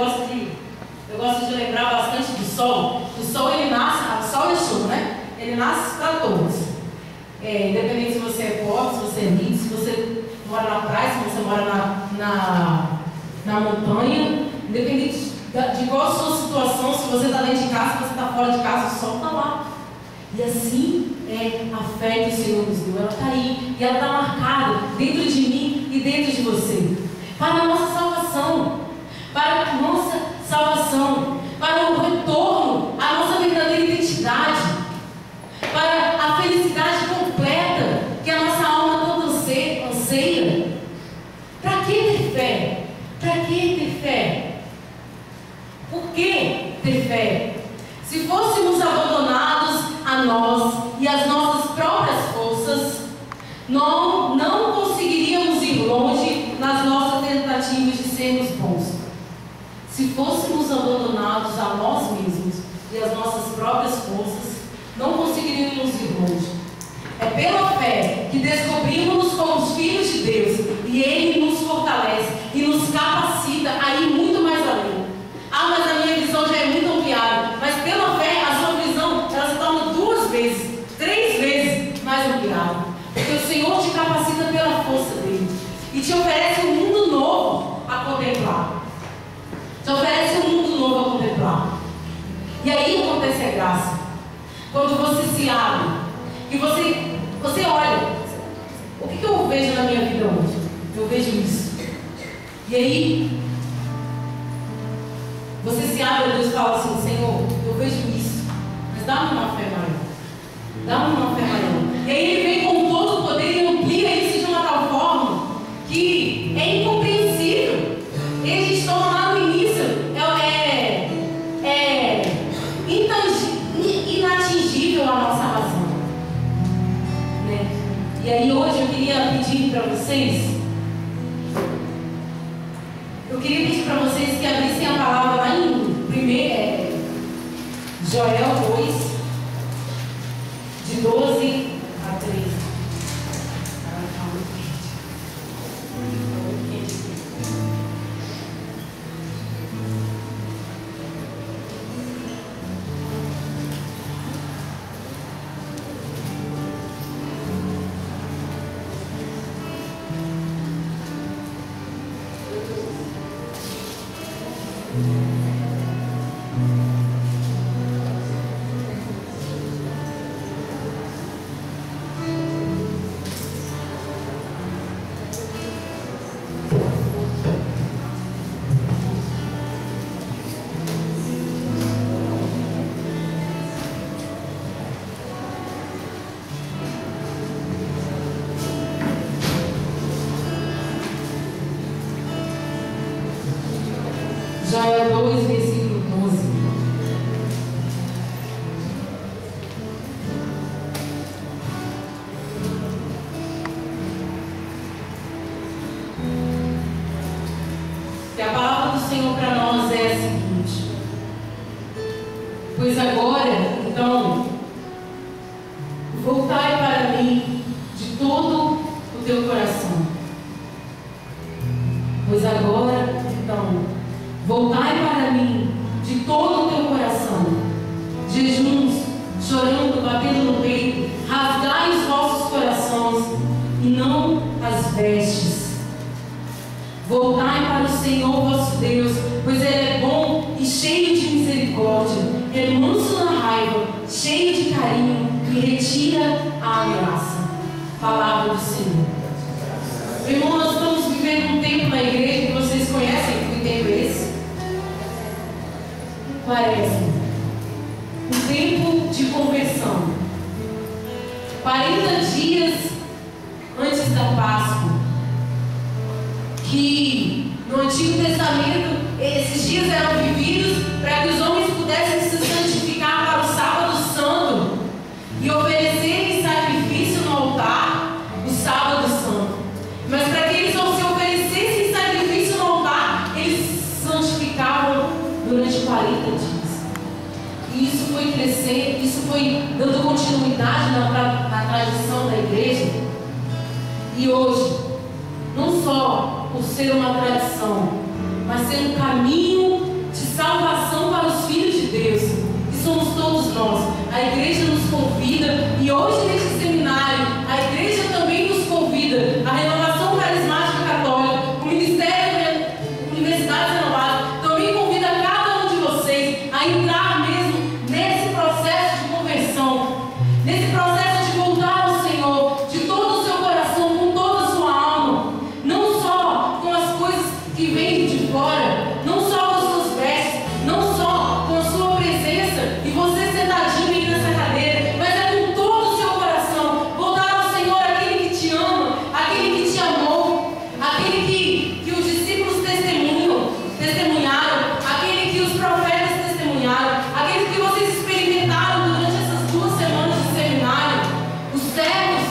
gosto de lembrar bastante do sol. O sol, ele nasce, o sol é chuva, né? Ele nasce para todos. Independente se você é pobre, se você é rico, se você mora na praia, se você mora na montanha, independente de qual a sua situação, se você está dentro de casa, se você está fora de casa, o sol está lá. E assim é a fé que o Senhor nos deu. Ela está aí e ela está marcada dentro de mim e dentro de você. Para a nossa salvação, para o retorno à nossa verdadeira identidade, para a felicidade completa que a nossa alma tanto anseia. Para que ter fé? Para que ter fé? Por que ter fé? Se fôssemos abandonados a nós e às nossas próprias forças, nós não conseguiríamos ir longe nas nossas tentativas de sermos bons. Se fôssemos abandonados a nós mesmos e às nossas próprias forças, não conseguiríamos ir longe. É pela fé que descobrimos como os filhos de Deus e Ele nos fortalece e nos capacita a ir muito mais além. Ah, mas a minha visão já é muito ampliada. Mas pela fé, a sua visão ela se torna 2 vezes, 3 vezes mais ampliada. Porque o Senhor te capacita pela força dele e te oferece um mundo novo a contemplar. Te oferece um mundo novo a contemplar. E aí acontece a graça. Quando você se abre e você olha, o que eu vejo na minha vida hoje? Eu vejo isso. E aí, você se abre a Deus e fala assim: Senhor, eu vejo isso, mas dá-me uma fé maior. Dá-me uma fé maior. E aí Ele vem com todo o poder e amplia isso de uma tal forma que é incompreensível. E a gente toma lá no início, inatingível a nossa razão, né? E aí hoje eu queria pedir para vocês que abrissem a palavra lá em Joel 2, de 12 a 13. Joel 2, versículo 12. E a palavra do Senhor para nós é a seguinte: pois agora, então, voltai para mim de todo o teu coração. Pois agora, então, voltai para mim de todo o teu coração. Jejuns, chorando, batendo no peito, rasgai os vossos corações e não as vestes. Voltai para o Senhor vosso Deus, pois Ele é bom e cheio de misericórdia, é manso na raiva, cheio de carinho e retira a ameaça. Palavra do Senhor. Irmão, nós estamos vivendo um tempo na igreja que vocês conhecem que tempo é esse? Quaresma. Um tempo de conversão. 40 dias antes da Páscoa. Que no Antigo Testamento esses dias eram vividos para que os homens pudessem se santificar para o sábado santo e oferecerem sacrifício no altar o sábado santo. Mas para que eles não se oferecessem sacrifício no altar, eles se santificavam durante 40 dias. E isso foi crescendo, isso foi dando continuidade na tradição da igreja. E hoje, não só por ser uma tradição, mas ser um caminho de salvação para os filhos de Deus, que somos todos nós. A igreja nos convida, e hoje neste seminário, a igreja também nos convida, a Renovação Carismática Católica, o Ministério Universidades Renovadas, também convida cada um de vocês a entrar mesmo nesse processo de conversão, nesse processo de voltar ao Senhor, de todo o seu coração, com toda a sua alma, não só com as coisas que vêm de fora, não só com as suas vestes, não só com a sua presença e você sentadinho aí nessa cadeira, mas é com todo o seu coração, voltar ao Senhor, aquele que te ama, aquele que te amou, aquele que os discípulos testemunharam, aquele que os profetas testemunharam, aquele que vocês experimentaram durante essas 2 semanas de seminário, os servos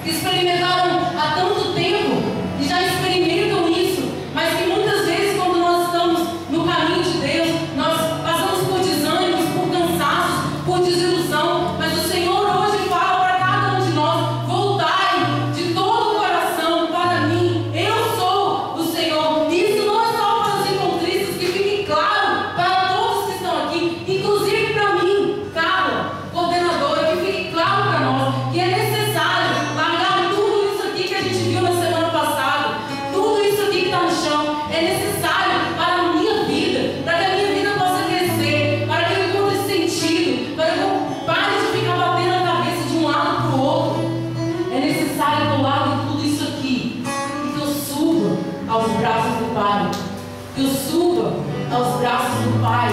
que experimentaram há tanto tempo e já experimentam isso, mas que muitas vezes quando nós estamos no caminho de Deus, nós passamos por desânimos, por cansaços, por desilusão, mas o Senhor hoje fala para cada um de nós: voltai de todo o coração para mim, eu sou o Senhor. E isso não é só para os encontristas, que fique claro para todos que estão aqui, inclusive para mim, Carla, coordenadora, que fique claro para nós que é necessário largar tudo isso aqui que a gente viu na semana passada, tudo isso aqui que está no chão, é necessário para a minha vida, para que a minha vida possa crescer, para que eu encontre sentido, para que eu pare de ficar batendo a cabeça de um lado para o outro. É necessário que eu largue tudo isso aqui e que eu suba aos braços do Pai, que eu suba aos braços do Pai,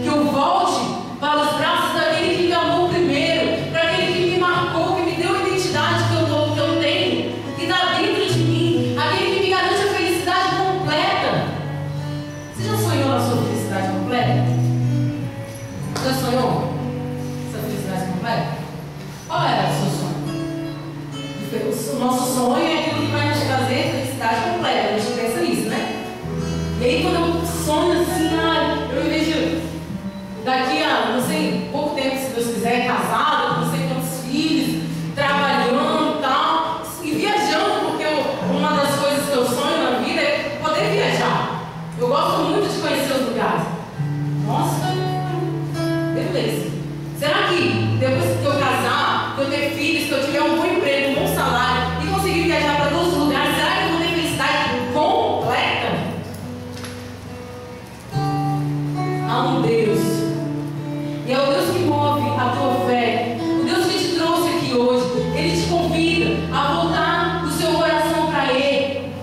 que eu volte para os braços daquele que me amou primeiro, para aquele que me marcou, que me deu a identidade que eu tenho, que está dentro de mim, aquele que me garante a felicidade completa. Você já sonhou na sua felicidade completa? Já sonhou essa felicidade completa? Qual era o seu sonho? O nosso sonho é aquilo que vai nos trazer felicidade completa. A gente pensa nisso, né? E aí quando eu sonho assim, eu me vejo daqui a, não sei, pouco tempo, se Deus quiser, casada, não sei quantos filhos, trabalhando e tal, e viajando, porque uma das coisas que eu sonho na vida é poder viajar. Eu gosto muito de conhecer os lugares. Nossa, beleza. Será que depois que eu casar, que eu ter filhos, que eu tiver um bom emprego, um bom salário e conseguir viajar para todos os lugares, será que eu vou ter felicidade completa? Há um Deus, e é o Deus que move a tua fé, o Deus que te trouxe aqui hoje. Ele te convida a voltar o seu coração para Ele,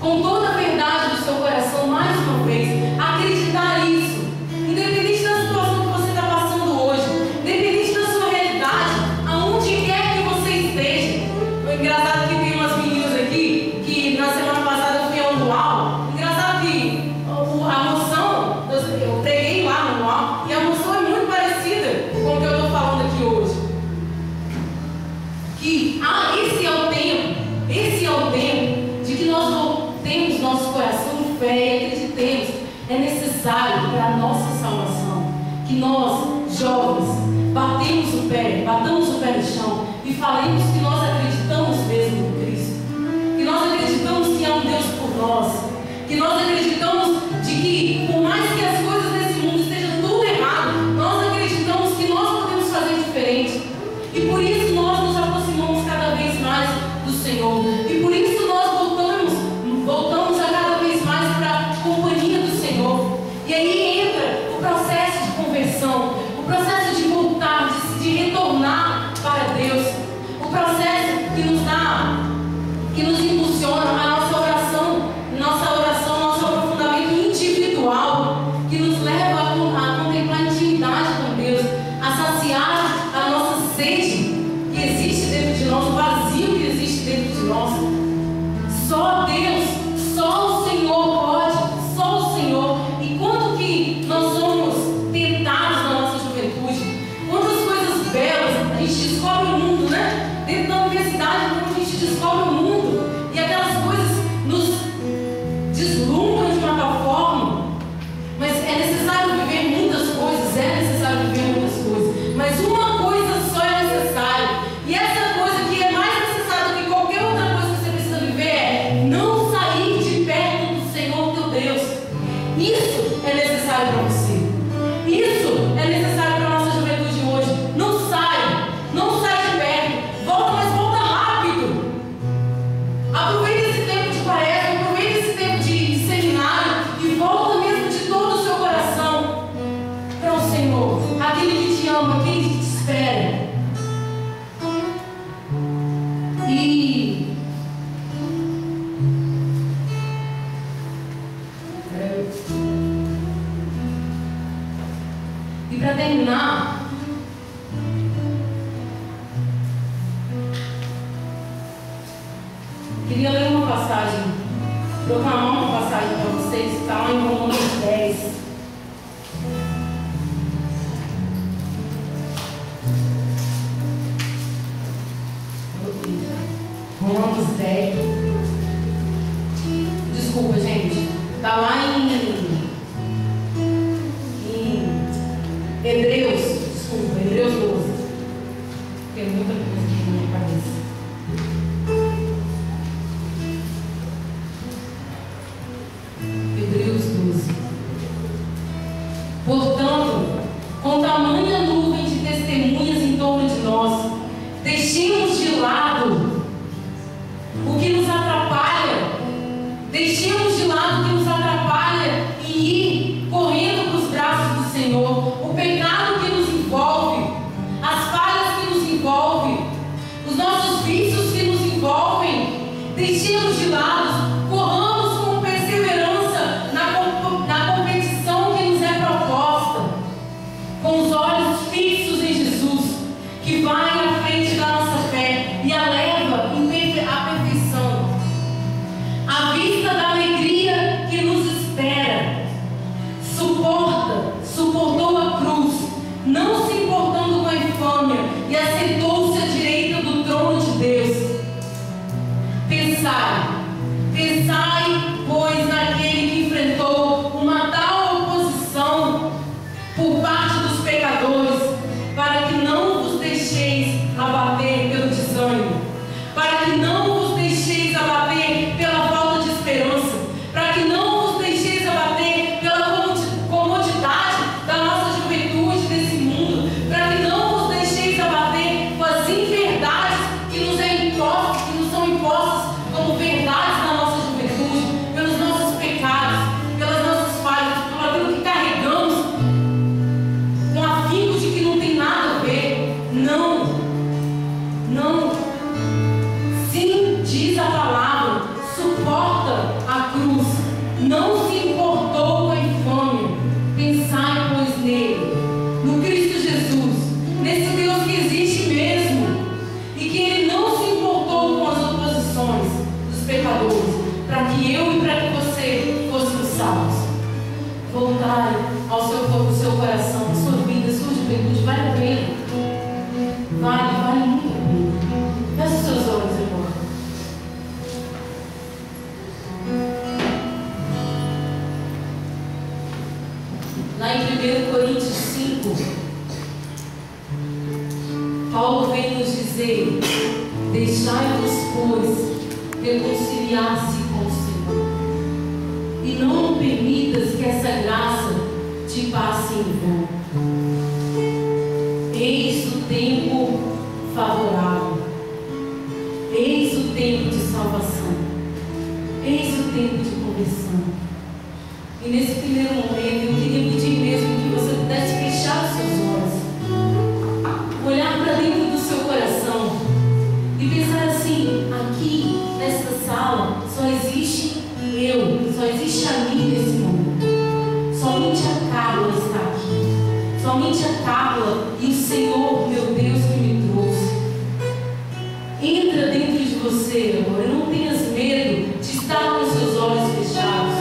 com toda a verdade do seu coração, mais uma vez, acreditar nisso, independente da situação que você está passando hoje, independente da sua realidade, aonde quer que você esteja. O engraçado que tem umas meninas aqui, que na semana passada eu fui ao Anual. Engraçado que a moção, eu preguei lá no Anual, e a moção é muito parecida com o que eu estou falando aqui hoje. Que esse é o tempo de que nós voltemos nosso coração em fé e acreditemos. É necessário para a nossa salvação que nós, jovens, batamos o pé no chão e falemos que nós acreditamos mesmo no Cristo, que nós acreditamos que há um Deus por nós, que nós acreditamos de que, por mais que as coisas desse mundo estejam tudo errado, nós acreditamos que nós podemos fazer diferente, e por isso nós nos aproximamos cada vez mais do Senhor, e por isso nós voltamos a cada vez mais para a companhia do Senhor. E aí entra o processo de conversão, o processo de voltar, de retornar para Deus, o processo que nos impulsiona a nossa oração ama, que Ele te espera. E para terminar, queria ler uma passagem, proclamar uma passagem para vocês, que está lá em Romanos 10. Romanos 10. Desculpa, gente. Está lá em Hebreus 12. Tem muita coisa aqui na minha cabeça. Hebreus 12. Portanto, com tamanha nuvem de testemunhas em torno de nós, deixemos de lado o que nos atrapalha, deixemos de lado o que nos atrapalha e ir correndo para os braços do Senhor. O pecado que nos envolve, as falhas que nos envolvem, os nossos vícios que nos envolvem, deixemos de lado, corramos com perseverança na competição que nos é proposta, com os olhos fixos em Jesus, que vai à frente da nossa fé e a leva à perfeição, à vista da alegria que nos espera. Suportou a cruz, não se importando com a infâmia, e assentou-se à direita do trono de Deus. Pensai, pois, naquele que enfrentou uma tal oposição por parte dos pecadores, para que não vos deixeis abater pelo desânimo, para que não vos deixeis abater pela falta de esperança, para que não vos deixeis abater pela comodidade da nossa juventude desse mundo, para que não vos deixeis abater com as inverdades que nos são impostas como verdades da nossa juventude, pelos nossos pecados, pelas nossas falhas, por aquilo que carregamos com afinco de que não tem nada a ver. Não. Sim, diz a palavra, suporta a cruz, não se importou com a infâmia. Pensai, pois, nele, no Cristo Jesus, nesse Deus que existe mesmo, e que Ele não se importou com as oposições dos pecadores, para que eu e para que você fôssemos salvos. Voltai ao seu coração, sua vida, sua juventude, vale a pena. Vale muito a pena. Feche os seus olhos agora. Lá em 1 Coríntios 5, Paulo vem nos dizer: deixai-vos, pois, reconciliar-se com o Senhor, e não permitas que essa graça te passe em vão. Eis o tempo favorável, eis o tempo de salvação, eis o tempo de conversão. E nesse primeiro momento eu queria pedir mesmo que você pudesse fechar os seus olhos, olhar para dentro do seu coração e pensar assim: aqui nesta sala só existe eu, só existe a mim nesse momento. Somente a Carla está aqui, somente a Carla e o Senhor, meu Deus, que me trouxe. Entra dentro de você agora, não tenhas medo de estar com os seus olhos fechados.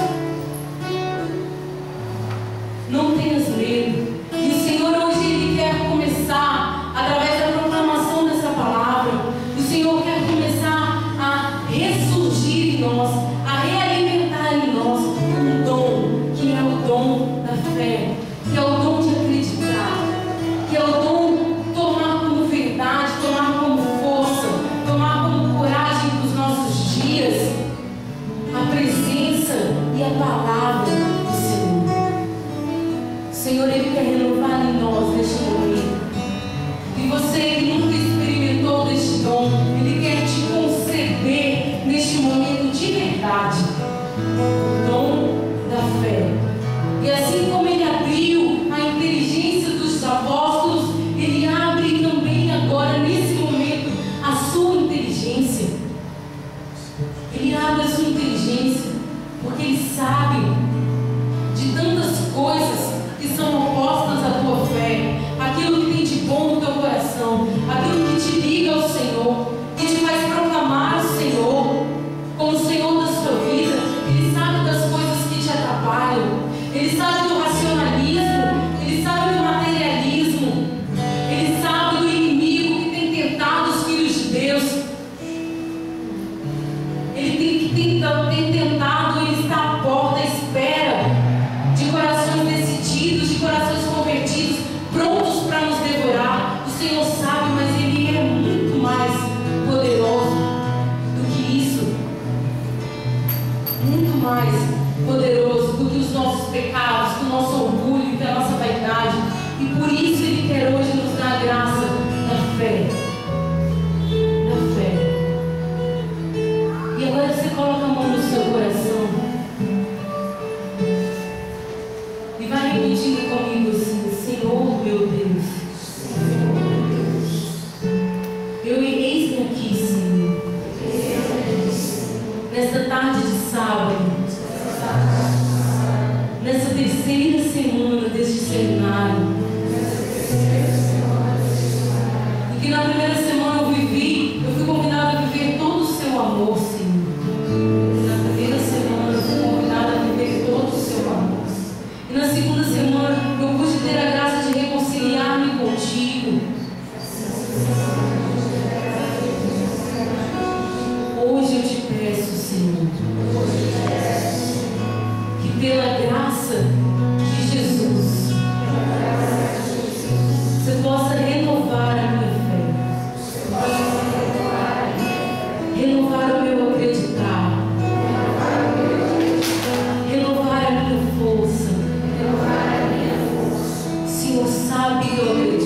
Não tenhas medo. E o Senhor hoje Ele quer começar, através da proclamação dessa palavra, o Senhor quer começar a ressurgir em nós, a realimentar em nós um dom, que é o dom da fé, que é o dom de acreditar, que é o dom de tomar como verdade, tomar como força, tomar como coragem para os nossos dias, a isso Ele quer hoje nos dar a graça da fé. Da fé. E agora você coloca a mão no seu coração e vai repetindo comigo assim: Senhor meu Deus, eu eis-me aqui, Senhor, nesta tarde de sábado, nessa terceira semana deste seminário, e que na primeira semana eu fui convidada a viver todo o seu amor, Senhor. Na primeira semana eu fui convidada a viver todo o seu amor. E na segunda semana eu pude ter a graça de reconciliar-me contigo. Hoje eu te peço, Senhor, que pela graça de Jesus você possa renovar a minha fé, renovar o meu acreditar, renovar a minha força. O Senhor sabe que eu acredito.